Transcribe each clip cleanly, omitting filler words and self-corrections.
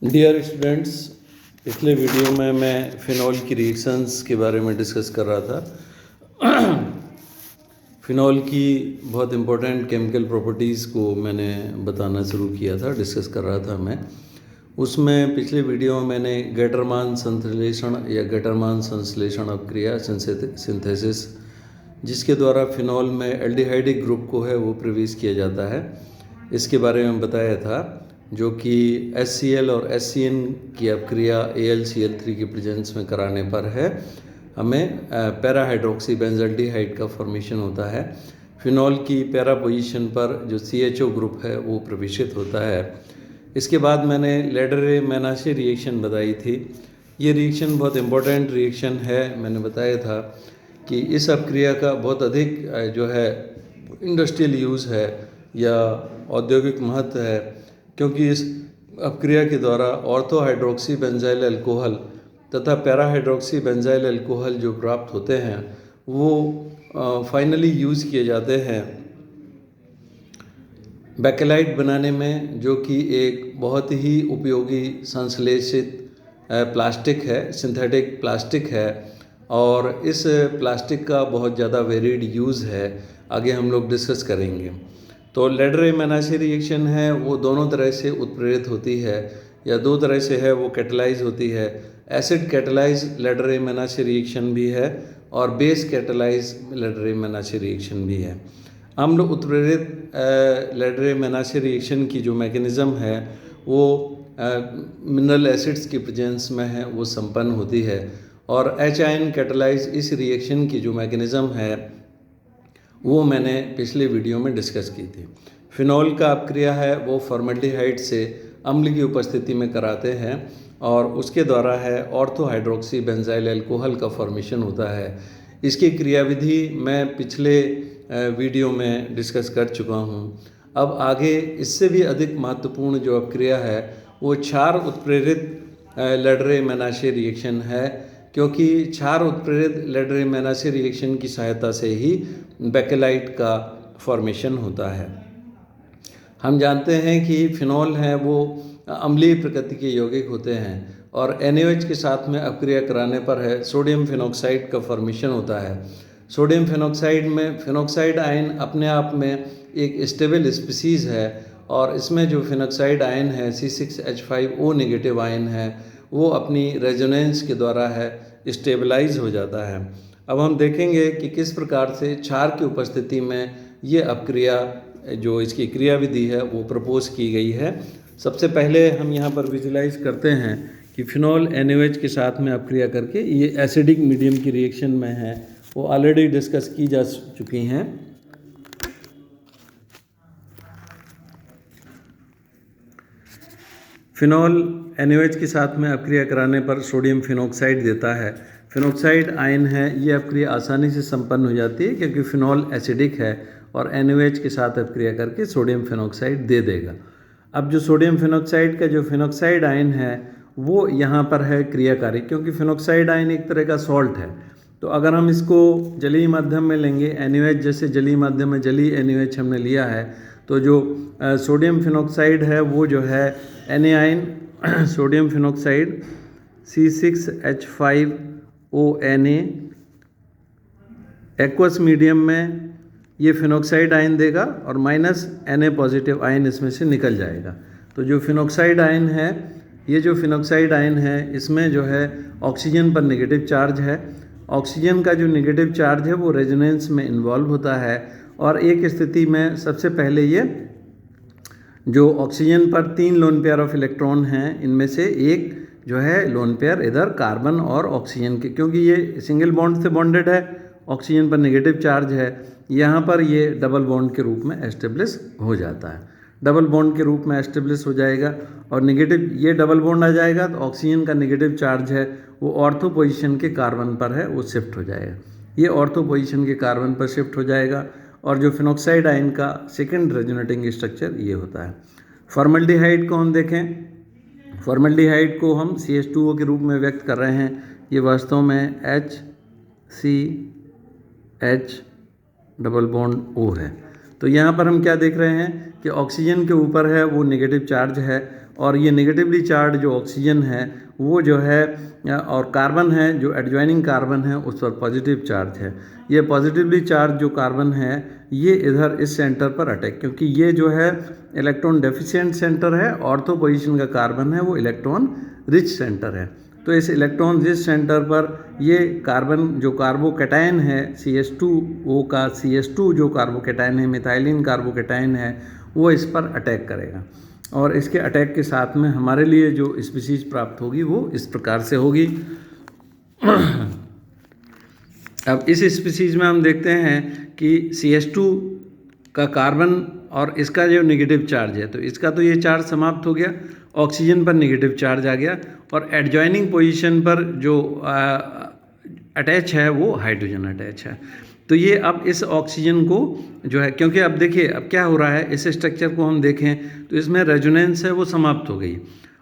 Dear students, पिछले video में मैं फिनॉल की रिएक्शंस के बारे में डिस्कस कर रहा था। फिनॉल की बहुत इम्पोर्टेंट केमिकल प्रॉपर्टीज़ को मैंने बताना शुरू किया था, डिस्कस कर रहा था मैं। उसमें पिछले वीडियो में मैंने गेटरमान संश्लेषण या गेटरमान संश्लेषण अपक्रिया सिंथेसिस, जिसके द्वारा फिनॉल में एल्डिहाइडिक ग्रुप को है वो प्रवेश किया जाता है, इसके बारे में बताया था, जो कि HCl और HCN की अपक्रिया AlCl3 की प्रेजेंस में कराने पर है हमें पैरा हाइड्रोक्सी बेंजल्डिहाइड का फॉर्मेशन होता है। फिनॉल की पैरा पोजीशन पर जो CHO ग्रुप है वो प्रवेशित होता है। इसके बाद मैंने लेडरे मेनाचे रिएक्शन बताई थी। ये रिएक्शन बहुत इम्पोर्टेंट रिएक्शन है। मैंने बताया था कि इस अपक्रिया का बहुत अधिक जो है इंडस्ट्रियल यूज़ है या औद्योगिक महत्व है, क्योंकि इस अपक्रिया के द्वारा ऑर्थो हाइड्रोक्सी बेंजाइल अल्कोहल तथा पैरा हाइड्रोक्सी बेंजाइल अल्कोहल जो प्राप्त होते हैं वो फाइनली यूज़ किए जाते हैं बेकेलाइट बनाने में, जो कि एक बहुत ही उपयोगी संश्लेषित प्लास्टिक है, सिंथेटिक प्लास्टिक है। और इस प्लास्टिक का बहुत ज़्यादा वेरिड यूज़ है, आगे हम लोग डिस्कस करेंगे। तो लेडरे मेनाचे रिएक्शन है वो दोनों तरह से उत्प्रेरित होती है या दो तरह से है वो कैटलाइज होती है। एसिड कैटलाइज लेडरे मेनाचे रिएक्शन भी है और बेस कैटलाइज लेडरे मेनाचे रिएक्शन भी है। अम्ल उत्प्रेरित लेडरे मेनाचे रिएक्शन की जो मैकेनिज़्म है वो मिनरल एसिड्स की प्रेजेंस में है वो संपन्न होती है, और H आयन कैटलाइज इस रिएक्शन की जो मैकेनिज़्म है वो मैंने पिछले वीडियो में डिस्कस की थी। फिनॉल का अपक्रिया है वो फॉर्मल्डिहाइड से अम्ल की उपस्थिति में कराते हैं और उसके द्वारा है ऑर्थो हाइड्रोक्सी बेंजाइल अल्कोहल का फॉर्मेशन होता है। इसकी क्रियाविधि मैं पिछले वीडियो में डिस्कस कर चुका हूँ। अब आगे इससे भी अधिक महत्वपूर्ण जो अपक्रिया है वो क्षार उत्प्रेरित लेडरे मेनाचे रिएक्शन है, क्योंकि क्षार उत्प्रेरित लेडरे मेनाचे रिएक्शन की सहायता से ही बेकेलाइट का फॉर्मेशन होता है। हम जानते हैं कि फिनॉल हैं वो अम्लीय प्रकृति के यौगिक होते हैं और NaOH के साथ में अपक्रिया कराने पर है सोडियम फिनॉक्साइड का फॉर्मेशन होता है। सोडियम फिनॉक्साइड में फिनॉक्साइड आयन अपने आप में एक स्टेबल स्पीसीज़ है और इसमें जो फिनॉक्साइड आयन है C6H5O नेगेटिव आयन है वो अपनी रेजोनेंस के द्वारा है स्टेबलाइज हो जाता है। अब हम देखेंगे कि किस प्रकार से क्षार की उपस्थिति में ये अपक्रिया जो इसकी क्रियाविधि है वो प्रपोज की गई है। सबसे पहले हम यहाँ पर विजुलाइज करते हैं कि फिनॉल NaOH के साथ में अपक्रिया करके ये एसिडिक मीडियम की रिएक्शन में है वो ऑलरेडी डिस्कस की जा चुकी हैं। फिनॉल NaOH के साथ में अपक्रिया कराने पर सोडियम फिनॉक्साइड देता है। फिनॉक्साइड आयन है ये अपक्रिया आसानी से संपन्न हो जाती है क्योंकि फिनॉल एसिडिक है और NaOH के साथ अपक्रिया करके सोडियम फिनॉक्साइड दे देगा। अब जो सोडियम फिनॉक्साइड का जो फिनॉक्साइड आयन है वो यहाँ पर है क्रियाकारी, क्योंकि फिनॉक्साइड आयन एक तरह का सॉल्ट है। तो अगर हम इसको जलीय माध्यम में लेंगे, NaOH जैसे जलीय माध्यम में जलीय NaOH हमने लिया है, तो जो सोडियम फिनॉक्साइड है वो जो है Na ion sodium phenoxide C6H5ONa aqueous medium में ये फिनॉक्साइड आयन देगा और माइनस Na पॉजिटिव आयन इसमें से निकल जाएगा। तो जो फिनॉक्साइड आयन है ये जो फिनॉक्साइड आयन है इसमें जो है ऑक्सीजन पर नेगेटिव चार्ज है। ऑक्सीजन का जो नेगेटिव चार्ज है वो रेजोनेंस में इन्वॉल्व होता है और एक स्थिति में सबसे पहले ये जो ऑक्सीजन पर 3 लोन पेयर ऑफ इलेक्ट्रॉन हैं, इनमें से एक जो है लोन पेयर इधर कार्बन और ऑक्सीजन के, क्योंकि ये सिंगल बॉन्ड से बॉन्डेड है, ऑक्सीजन पर नेगेटिव चार्ज है, यहाँ पर ये डबल बॉन्ड के रूप में एस्टेब्लिश हो जाता है। डबल बॉन्ड के रूप में एस्टेब्लिश हो जाएगा और नेगेटिव ये डबल बॉन्ड आ जाएगा तो ऑक्सीजन का नेगेटिव चार्ज है वो ऑर्थो पोजीशन के कार्बन पर है वो शिफ्ट हो जाएगा। ये ऑर्थो पोजीशन के कार्बन पर शिफ्ट हो जाएगा और जो फिनॉक्साइड आयन का सेकेंड रेजोनेटिंग स्ट्रक्चर ये होता है। फॉर्मल्डिहाइड को हम देखें, फॉर्मल्डिहाइड को हम CH2O के रूप में व्यक्त कर रहे हैं। ये वास्तव में HCH डबल बॉन्ड O है। तो यहाँ पर हम क्या देख रहे हैं कि ऑक्सीजन के ऊपर है वो नेगेटिव चार्ज है और ये नेगेटिवली चार्ज जो ऑक्सीजन है वो जो है और कार्बन है जो एडजॉइनिंग कार्बन है उस पर पॉजिटिव चार्ज है। ये पॉजिटिवली चार्ज जो कार्बन है ये इधर इस सेंटर पर अटैक, क्योंकि ये जो है इलेक्ट्रॉन डेफिशिएंट सेंटर है, ऑर्थो पोजीशन का कार्बन है वो इलेक्ट्रॉन रिच सेंटर है। तो इस इलेक्ट्रॉन रिच सेंटर पर ये कार्बन जो कार्बोकैटायन है CH2O का CH2 जो कार्बोकैटायन है, मिथाइलिन कार्बोकैटायन है, वो इस पर अटैक करेगा और इसके अटैक के साथ में हमारे लिए जो स्पीशीज प्राप्त होगी वो इस प्रकार से होगी। अब इस स्पीशीज में हम देखते हैं कि CH2 का कार्बन और इसका जो नेगेटिव चार्ज है, तो इसका तो ये चार्ज समाप्त हो गया, ऑक्सीजन पर नेगेटिव चार्ज आ गया और एडजॉइनिंग पोजीशन पर जो अटैच है वो हाइड्रोजन अटैच है। तो ये अब इस ऑक्सीजन को जो है, क्योंकि अब देखिए अब क्या हो रहा है, इस स्ट्रक्चर को हम देखें तो इसमें रेजोनेंस है वो समाप्त हो गई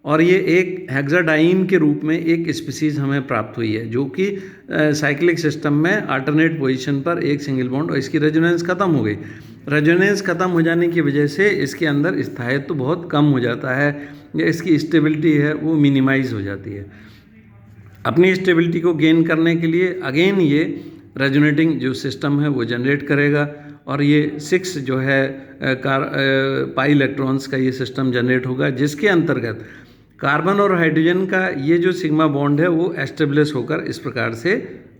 और ये एक हेक्साडाइन के रूप में एक स्पीसीज हमें प्राप्त हुई है जो कि साइक्लिक सिस्टम में अल्टरनेट पोजीशन पर एक सिंगल बॉन्ड, और इसकी रेजोनेंस खत्म हो गई। रेजोनेंस खत्म हो जाने की वजह से इसके अंदर स्थायित्व तो बहुत कम हो जाता है, या इसकी स्टेबिलिटी है वो मिनिमाइज हो जाती है। अपनी स्टेबिलिटी को गेन करने के लिए अगेन ये रेजोनेटिंग जो सिस्टम है वो जनरेट करेगा और ये 6 जो है पाई इलेक्ट्रॉन्स का ये सिस्टम जनरेट होगा, जिसके अंतर्गत कार्बन और हाइड्रोजन का ये जो सिग्मा बॉन्ड है वो एस्टेब्लिश होकर इस प्रकार से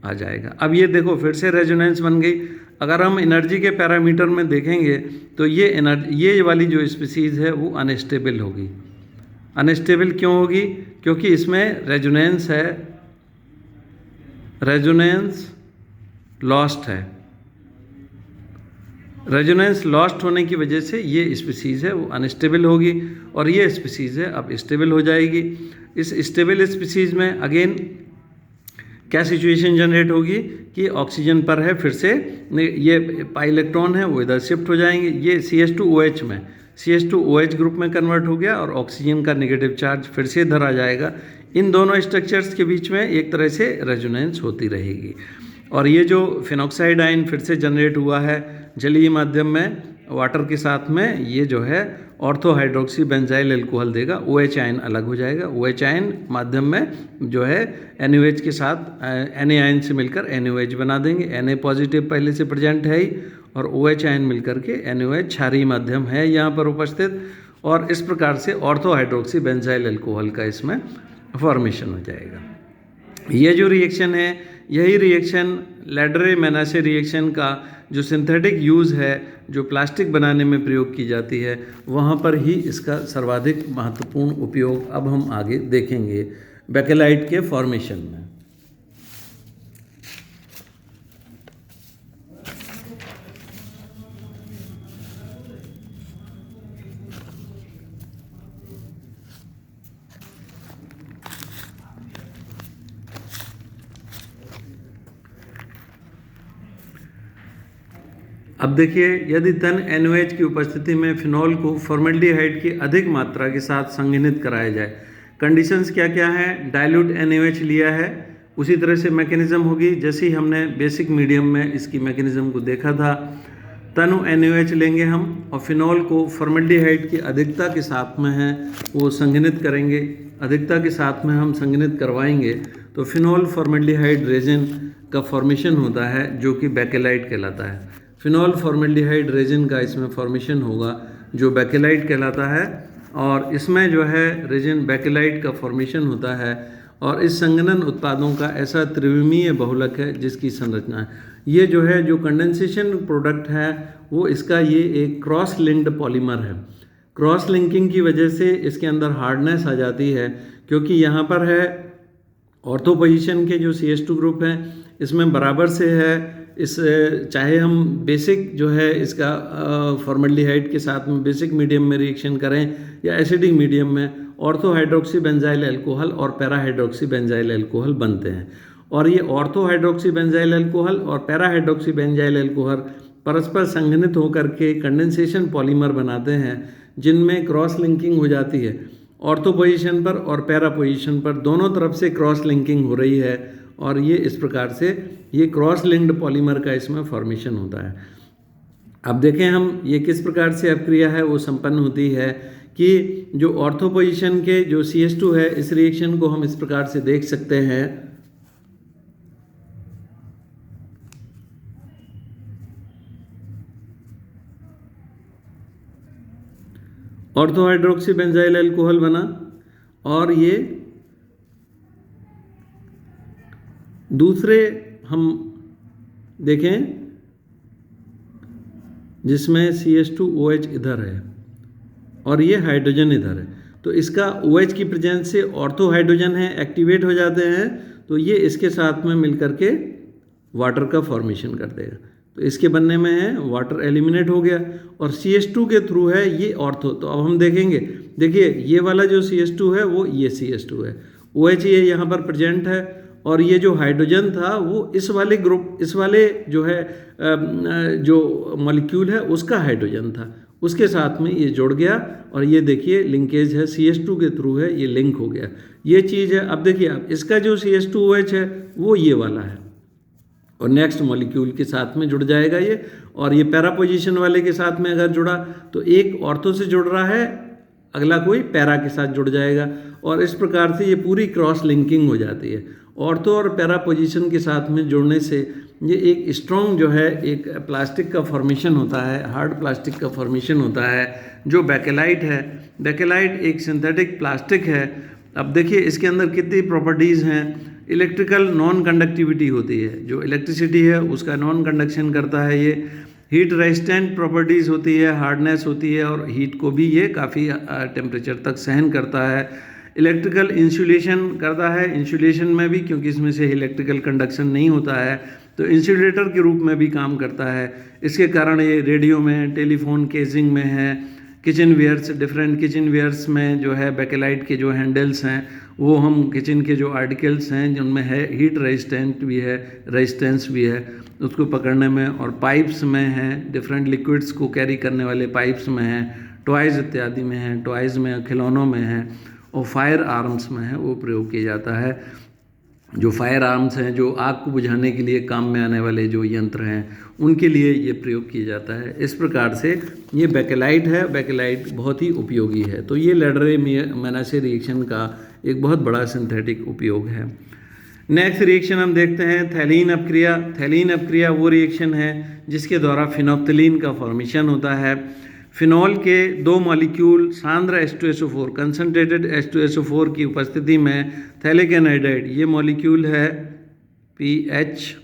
आ जाएगा। अब ये देखो फिर से रेजोनेंस बन गई। अगर हम एनर्जी के पैरामीटर में देखेंगे तो ये वाली जो स्पीसीज है वो अनस्टेबल होगी। अनस्टेबल क्यों होगी? क्योंकि इसमें रेजोनेंस है, रेजोनेंस लॉस्ट है। रेजोनेंस लॉस्ट होने की वजह से ये स्पीसीज है वो अनस्टेबल होगी और ये स्पीसीज है अब स्टेबल हो जाएगी। इस स्टेबल स्पीसीज में अगेन क्या सिचुएशन जनरेट होगी कि ऑक्सीजन पर है, फिर से ये पाई इलेक्ट्रॉन है वो इधर शिफ्ट हो जाएंगे, ये CH2OH में CH2OH ग्रुप में कन्वर्ट हो गया और ऑक्सीजन का नेगेटिव चार्ज फिर से इधर आ जाएगा। इन दोनों स्ट्रक्चर्स के बीच में एक तरह से रेजोनेंस होती रहेगी और ये जो फिनॉक्साइड आयन फिर से जनरेट हुआ है जलीय माध्यम में वाटर के साथ में, ये जो है ऑर्थो हाइड्रोक्सी बेंजाइल अल्कोहल देगा। OH आयन अलग हो जाएगा। OH आयन माध्यम में जो है NaOH के साथ Na आयन से मिलकर NaOH बना देंगे। Na पॉजिटिव पहले से प्रेजेंट है ही और OH आयन मिलकर के NaOH क्षारीय माध्यम है यहाँ पर उपस्थित और इस प्रकार से ऑर्थो हाइड्रोक्सी बेंजाइल अल्कोहल का इसमें फॉर्मेशन हो जाएगा। ये जो रिएक्शन है यही रिएक्शन लैडरे-मेनाचे रिएक्शन का जो सिंथेटिक यूज़ है, जो प्लास्टिक बनाने में प्रयोग की जाती है, वहाँ पर ही इसका सर्वाधिक महत्वपूर्ण उपयोग अब हम आगे देखेंगे बेकेलाइट के फॉर्मेशन में। अब देखिए, यदि धन NaOH की उपस्थिति में फिनॉल को फॉर्मल्डिहाइड की अधिक मात्रा के साथ संघनित कराया जाए, कंडीशंस क्या क्या हैं? डाइल्यूट NaOH लिया है, उसी तरह से मैकेनिज्म होगी जैसे ही हमने बेसिक मीडियम में इसकी मैकेनिज्म को देखा था। तनु NaOH लेंगे हम और फिनॉल को फॉर्मल्डिहाइड की अधिकता के साथ में है वो संघनित करेंगे। अधिकता के साथ में हम संघनित करवाएंगे तो फिनॉल फॉर्मल्डिहाइड रेजिन का फॉर्मेशन होता है जो कि बेकेलाइट कहलाता है। फिनॉल फॉर्मल्डिहाइड रेजिन का इसमें फॉर्मेशन होगा जो बेकेलाइट कहलाता है और इसमें जो है रेजिन बेकेलाइट का फॉर्मेशन होता है और इस संघनन उत्पादों का ऐसा त्रिविमीय बहुलक है जिसकी संरचना है। ये जो है जो कंडेंसेशन प्रोडक्ट है वो इसका ये एक क्रॉस लिंक्ड पॉलीमर है। क्रॉस लिंकिंग की वजह से इसके अंदर हार्डनेस आ जाती है क्योंकि यहाँ पर है ऑर्थो पोजीशन के जो CH2 ग्रुप हैं इसमें बराबर से है। इस चाहे हम बेसिक जो है इसका फॉर्मल्डिहाइड के साथ में बेसिक मीडियम में रिएक्शन करें या एसिडिक मीडियम में, ऑर्थो हाइड्रोक्सी बेंजाइल अल्कोहल और पैरा हाइड्रोक्सी बेंजाइल अल्कोहल बनते हैं और ये ऑर्थो हाइड्रोक्सी बेंजाइल अल्कोहल और पैरा हाइड्रोक्सी बेंजाइल अल्कोहल परस्पर संघनित होकर के कंडेंसेशन पॉलीमर बनाते हैं जिनमें क्रॉस लिंकिंग हो जाती है। ऑर्थो पोजीशन पर और पैरा पोजीशन पर दोनों तरफ से क्रॉस लिंकिंग हो रही है और ये इस प्रकार से ये क्रॉस लिंक्ड पॉलीमर का इसमें फॉर्मेशन होता है। अब देखें हम ये किस प्रकार से अपक्रिया है वो संपन्न होती है कि जो ऑर्थो पोजीशन के जो CH2 है, इस रिएक्शन को हम इस प्रकार से देख सकते हैं। ऑर्थो हाइड्रोक्सी बेंजाइल अल्कोहल बना, और ये दूसरे हम देखें जिसमें CH2OH इधर है और ये हाइड्रोजन इधर है, तो इसका OH की प्रेजेंस से ऑर्थो हाइड्रोजन है एक्टिवेट हो जाते हैं, तो ये इसके साथ में मिलकर के वाटर का फॉर्मेशन कर देगा, तो इसके बनने में है वाटर एलिमिनेट हो गया, और CH2 के थ्रू है ये ऑर्थो। तो अब हम देखेंगे, देखिए ये वाला जो CH2 है वो ये CH2 है, OH ये यहाँ पर प्रेजेंट है, और ये जो हाइड्रोजन था वो इस वाले ग्रुप, इस वाले जो है जो मॉलिक्यूल है उसका हाइड्रोजन था, उसके साथ में ये जुड़ गया, और ये देखिए लिंकेज है CH2 के थ्रू है, ये लिंक हो गया, ये चीज़ है। अब देखिए आप इसका जो CH2OH है वो ये वाला है, और नेक्स्ट मॉलिक्यूल के साथ में जुड़ जाएगा ये, और ये पैरा पोजीशन वाले के साथ में अगर जुड़ा तो एक ऑर्थो से जुड़ रहा है, अगला कोई पैरा के साथ जुड़ जाएगा, और इस प्रकार से ये पूरी क्रॉस लिंकिंग हो जाती है। ऑर्थो और पैरा पोजीशन के साथ में जुड़ने से ये एक स्ट्रॉन्ग जो है एक प्लास्टिक का फॉर्मेशन होता है, हार्ड प्लास्टिक का फॉर्मेशन होता है, जो बेकेलाइट है। बेकेलाइट एक सिंथेटिक प्लास्टिक है। अब देखिए इसके अंदर कितनी प्रॉपर्टीज़ हैं। इलेक्ट्रिकल नॉन कंडक्टिविटी होती है, जो इलेक्ट्रिसिटी है उसका नॉन कंडक्शन करता है ये। हीट रेजिस्टेंट प्रॉपर्टीज़ होती है, हार्डनेस होती है, और हीट को भी ये काफ़ी टेम्परेचर तक सहन करता है। इलेक्ट्रिकल इंसुलेशन करता है, इंसुलेशन में भी, क्योंकि इसमें से इलेक्ट्रिकल कंडक्शन नहीं होता है, तो इंसुलेटर के रूप में भी काम करता है। इसके कारण ये रेडियो में, टेलीफोन केसिंग में है, kitchen wares, different kitchen wares में जो है बेकेलाइट के जो हैंडल्स हैं वो हम किचन के जो आर्टिकल्स हैं जिनमें है हीट रेजिस्टेंट भी है, रेजिस्टेंस भी है उसको पकड़ने में, और पाइप्स में है, डिफरेंट लिक्विड्स को कैरी करने वाले पाइप्स में है, टॉयज़ इत्यादि में है, टॉयज़ में, खिलौनों में है, और फायर आर्म्स में है वो प्रयोग किया जाता है। जो फायर आर्म्स हैं, जो आग को बुझाने के लिए काम में आने वाले जो यंत्र हैं, उनके लिए ये प्रयोग किया जाता है। इस प्रकार से ये बेकेलाइट है, बेकेलाइट बहुत ही उपयोगी है। तो ये लैडरे-मेनाचे रिएक्शन का एक बहुत बड़ा सिंथेटिक उपयोग है। नेक्स्ट रिएक्शन हम देखते हैं थैलीन अपक्रिया। थैलीन अपक्रिया वो रिएक्शन है जिसके द्वारा फिनोप्थिलीन का फॉर्मेशन होता है। फिनॉल के दो मॉलिक्यूल सांद्र H2SO4, कंसनट्रेटेड H2SO4 की उपस्थिति में थैलिक एनहाइड्राइड, ये मॉलिक्यूल है PHTHALIC,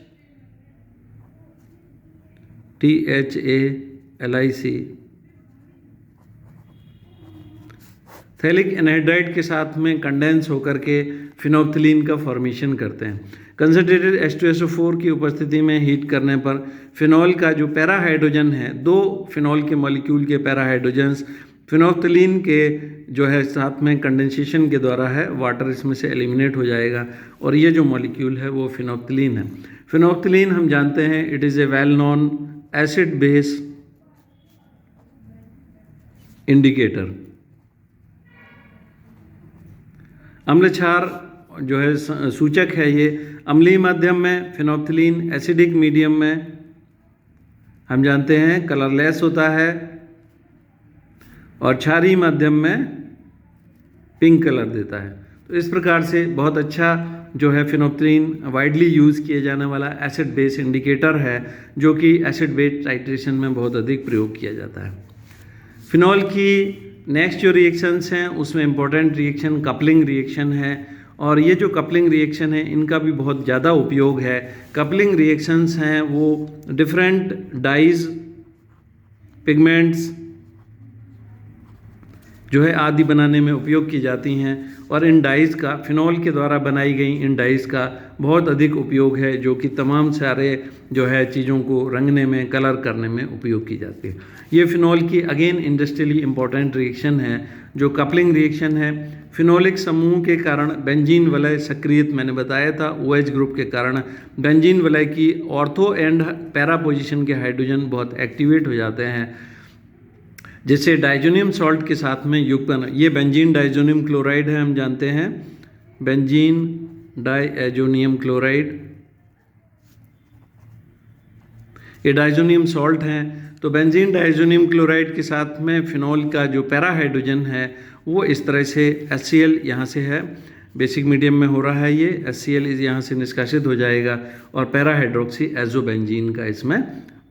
थैलिक एनहाइड्राइड के साथ में कंडेंस होकर के फिनोप्थिलीन का फॉर्मेशन करते हैं। कंसनट्रेटेड H2SO4 की उपस्थिति में हीट करने पर फिनॉल का जो पैरा हाइड्रोजन है, दो फिनॉल के मॉलिक्यूल के पैरा हाइड्रोजन्स फिनोप्थिलीन के जो है साथ में कंडेंसेशन के द्वारा है, वाटर इसमें से एलिमिनेट हो जाएगा, और ये जो मॉलिक्यूल है वो फिनोप्थिलीन है। फिनोप्थिलीन हम जानते हैं it is a well known acid base indicator. अम्ल क्षार जो है सूचक है ये। अम्लीय माध्यम में फिनोप्थिलीन, एसिडिक मीडियम में हम जानते हैं कलरलेस होता है, और क्षारीय माध्यम में पिंक कलर देता है। तो इस प्रकार से बहुत अच्छा जो है फिनोप्थिलीन वाइडली यूज़ किए जाने वाला एसिड बेस इंडिकेटर है, जो कि एसिड बेस टाइट्रेशन में बहुत अधिक प्रयोग किया जाता है। फिनॉल की नेक्स्ट जो रिएक्शंस हैं उसमें इम्पोर्टेंट रिएक्शन कपलिंग रिएक्शन है, और ये जो कपलिंग रिएक्शन है इनका भी बहुत ज़्यादा उपयोग है। कपलिंग रिएक्शंस हैं वो डिफरेंट डाइज, पिगमेंट्स जो है आदि बनाने में उपयोग की जाती हैं, और इन डाइज़ का, फिनॉल के द्वारा बनाई गई इन डाइज़ का बहुत अधिक उपयोग है, जो कि तमाम सारे जो है चीज़ों को रंगने में, कलर करने में उपयोग की जाती है। ये फिनॉल की अगेन इंडस्ट्रियली इम्पॉर्टेंट रिएक्शन है जो कपलिंग रिएक्शन है। फिनोलिक समूह के कारण बेंजीन वलय सक्रियत, मैंने बताया था OH ग्रुप के कारण बेंजीन वलय की ऑर्थो एंड पैरा पोजीशन के हाइड्रोजन बहुत एक्टिवेट हो जाते हैं, जिससे डाइजोनियम सॉल्ट के साथ में युग्मन, ये बेंजीन डाइजोनियम क्लोराइड है, हम जानते हैं बेंजीन डाइजोनियम क्लोराइड, ये डाइजोनियम सॉल्ट हैं। तो बेंजीन डाइज़ोनियम क्लोराइड के साथ में फिनॉल का जो पैरा हाइड्रोजन है वो इस तरह से HCl यहाँ से है, बेसिक मीडियम में हो रहा है ये, HCl इस यहाँ से निष्कासित हो जाएगा और पैरा हाइड्रोक्सी एज़ोबेंजीन का इसमें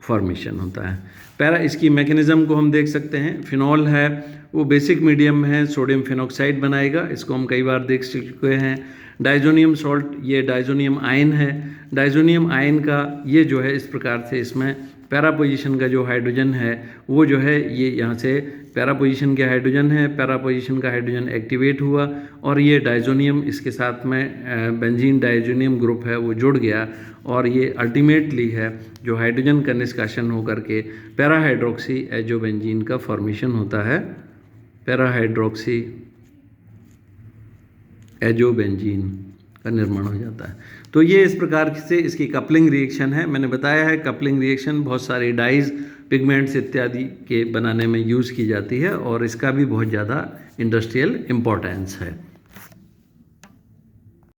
फॉर्मेशन होता है। पैरा इसकी मैकेनिज़्म को हम देख सकते हैं। फिनॉल है वो बेसिक मीडियम है, सोडियम फिनॉक्साइड बनाएगा, इसको हम कई बार देख चुके हैं। डाइज़ोनियम सॉल्ट, ये डाइज़ोनियम आयन है। डाइज़ोनियम आयन का ये जो है इस प्रकार से इसमें पैरा पोजीशन का जो हाइड्रोजन है वो जो है ये यहाँ से पैरा पोजीशन के हाइड्रोजन है, पैरा पोजीशन का हाइड्रोजन एक्टिवेट हुआ और ये डाइज़ोनियम इसके साथ में बेंजीन डाइज़ोनियम ग्रुप है वो जुड़ गया और ये अल्टीमेटली है जो हाइड्रोजन का निष्कासन होकर के पैरा हाइड्रोक्सी एज़ोबेंजीन का फॉर्मेशन होता है, पैरा हाइड्रोक्सी एज़ोबेंजीन का निर्माण हो जाता है। तो ये इस प्रकार से इसकी कपलिंग रिएक्शन है। मैंने बताया है कपलिंग रिएक्शन बहुत सारे डाइज, पिगमेंट्स इत्यादि के बनाने में यूज़ की जाती है और इसका भी बहुत ज़्यादा इंडस्ट्रियल इम्पोर्टेंस है।